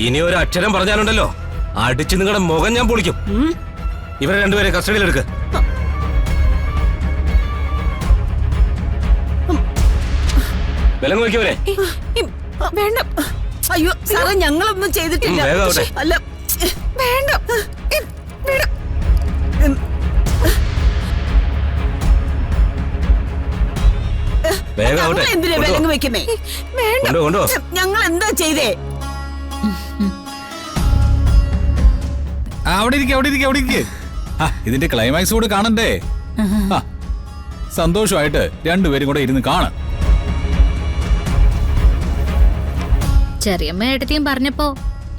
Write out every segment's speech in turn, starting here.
ഇനി ഒരു അക്ഷരം പറഞ്ഞാലുണ്ടല്ലോ അടിച്ച് നിങ്ങളുടെ മുഖം ഞാൻ പൊളിക്കും. ഇവരെ രണ്ടുപേരെ കസ്റ്റഡിയിലെടുക്ക്. വിലങ്ങ് വയ്ക്കവരെ. വേണ്ട. അയ്യോ സാറേ, ഞങ്ങളൊന്നും ചെയ്തിട്ടില്ല. അല്ല വേണ്ട. എന്തിനാ വിലങ്ങ് വെക്കുന്നേ? വേണ്ട. ഞങ്ങൾ എന്താ ചെയ്തേ? അവിടെ ഇരിക്കെ. ഇതിന്റെ ക്ലൈമാക്സ് കൂടെ കാണണ്ടേ? സന്തോഷമായിട്ട് രണ്ടുപേരും കൂടെ ഇരുന്ന് കാണാം. ചെറിയമ്മ ഏട്ടത്തിയും പറഞ്ഞപ്പോ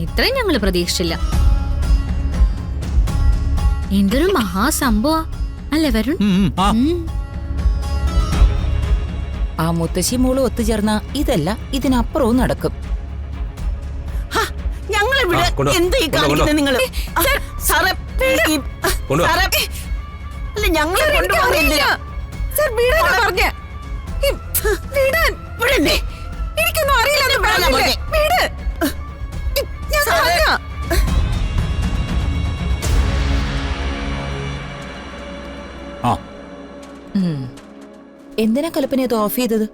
ഇത്രയും ഞങ്ങള് പ്രതീക്ഷിച്ചില്ല. എന്തൊരു മഹാസംഭവ അല്ലേ വരുൺ? ആ മുത്തശ്ശി മോള് ഒത്തുചേർന്ന ഇതല്ല ഇതിനപ്പുറവും നടക്കും. ഞങ്ങളിവിടെ എന്താ ഈ കാണിക്കുന്നത് നിങ്ങള്? അല്ല ഞങ്ങളെ കൊണ്ടുപോകുന്നില്ല. എനിക്കൊന്നും അറിയില്ല. എന്തിനാ കൽപ്പന ഇത് ഓഫ് ചെയ്തത്?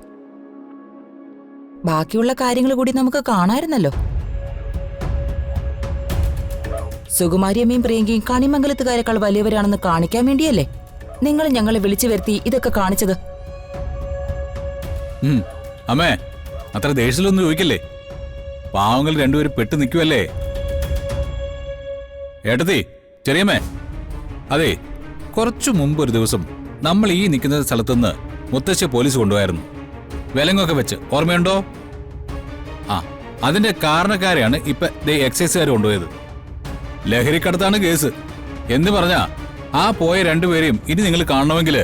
ബാക്കിയുള്ള കാര്യങ്ങൾ കൂടി നമുക്ക് കാണാമായിരുന്നല്ലോ. സുകുമാരിയമ്മയും പ്രിയങ്കയും കണിമംഗലത്തുകാരെക്കാൾ വലിയവരാണെന്ന് കാണിക്കാൻ വേണ്ടിയല്ലേ നിങ്ങൾ ഞങ്ങളെ വിളിച്ചു വരുത്തി ഇതൊക്കെ കാണിച്ചത്? അമ്മേ, അത്ര ദേഷ്യത്തിലൊന്നും ചോദിക്കല്ലേ. പാവങ്ങൾ രണ്ടുപേരും പെട്ടു നിൽക്കുവല്ലേ. ഏട്ടത്തി, ചെറിയമ്മേ, അതെ, കുറച്ചു മുമ്പ് ഒരു ദിവസം നമ്മൾ ഈ നിൽക്കുന്ന സ്ഥലത്തുനിന്ന് മുത്തശ്ശി പോലീസ് കൊണ്ടുപോയായിരുന്നു, വിലങ്ങൊക്കെ വെച്ച്. ഓർമ്മയുണ്ടോ? അതിന്റെ കാരണക്കാരെയാണ് ഇപ്പൊ എക്സൈസുകാർ കൊണ്ടുപോയത്. ലഹരിക്കടത്താണ് കേസ് എന്ന് പറഞ്ഞാ ആ പോയ രണ്ടുപേരെയും ഇനി നിങ്ങൾ കാണണമെങ്കിൽ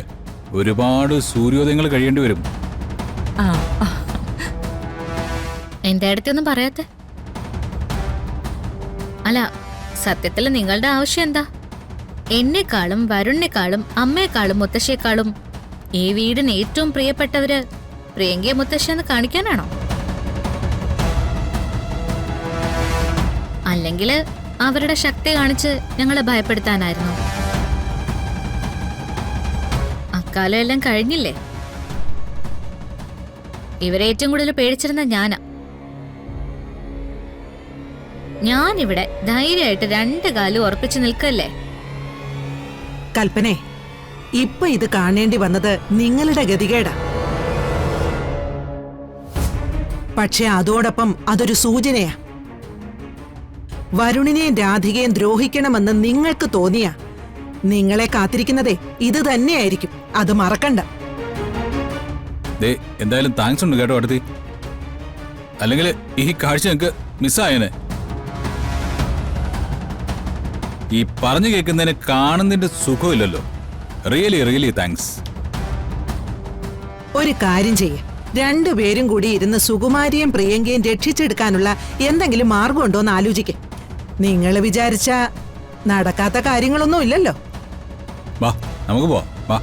ഒരുപാട് സൂര്യോദയങ്ങൾ കഴിയേണ്ടി വരും. എന്റെ അടുത്തൊന്നും പറയാത്തെ? അല്ല, സത്യത്തിൽ നിങ്ങളുടെ ആവശ്യം എന്താ? എന്നെക്കാളും വരുണിനെക്കാളും അമ്മയെക്കാളും മുത്തശ്ശിയെക്കാളും ഈ വീടിന് ഏറ്റവും പ്രിയപ്പെട്ടവര് പ്രിയങ്കയെ മുത്തശ്ശിയെന്ന് കാണിക്കാനാണോ? അല്ലെങ്കിൽ അവരുടെ ശക്തി കാണിച്ച് ഞങ്ങളെ ഭയപ്പെടുത്താനായിരുന്നു? അക്കാലം എല്ലാം കഴിഞ്ഞില്ലേ. ഇവരെ ഏറ്റവും കൂടുതൽ പേടിച്ചിരുന്ന ഞാനിവിടെ ധൈര്യമായിട്ട് രണ്ട് കാലും ഉറപ്പിച്ചു നിൽക്കല്ലേ. കൽപ്പനെ, ഇപ്പൊ ഇത് കാണേണ്ടി വന്നത് നിങ്ങളുടെ ഗതികേടാ. പക്ഷെ അതോടൊപ്പം അതൊരു സൂചനയാ. വരുണിനെയും രാധികയും ദ്രോഹിക്കണമെന്ന് നിങ്ങൾക്ക് തോന്നിയ നിങ്ങളെ കാത്തിരിക്കുന്നതേ ഇത് തന്നെയായിരിക്കും. അത് മറക്കണ്ട. എന്തായാലും താങ്ക്സ് ഉണ്ട് കേട്ടോ അടുത്ത്. അല്ലെങ്കിൽ ഈ കാഴ്ച ഞങ്ങൾക്ക് മിസ്സായനെ. ഈ പറഞ്ഞു കേൾക്കുന്നതിന് കാണുന്നതിന്റെ സുഖമില്ലല്ലോ. Really thanks. ഒരു കാര്യം ചെയ്യേ, രണ്ടുപേരും കൂടി ഇരുന്ന് സുകുമാരിയും പ്രിയങ്കയും രക്ഷിച്ചെടുക്കാനുള്ള എന്തെങ്കിലും മാർഗമുണ്ടോന്ന് ആലോചിക്കേ. നിങ്ങൾ വിചാരിച്ച നടക്കാത്ത കാര്യങ്ങളൊന്നും ഇല്ലല്ലോ. വാ, നമുക്ക് പോവാം. വാ.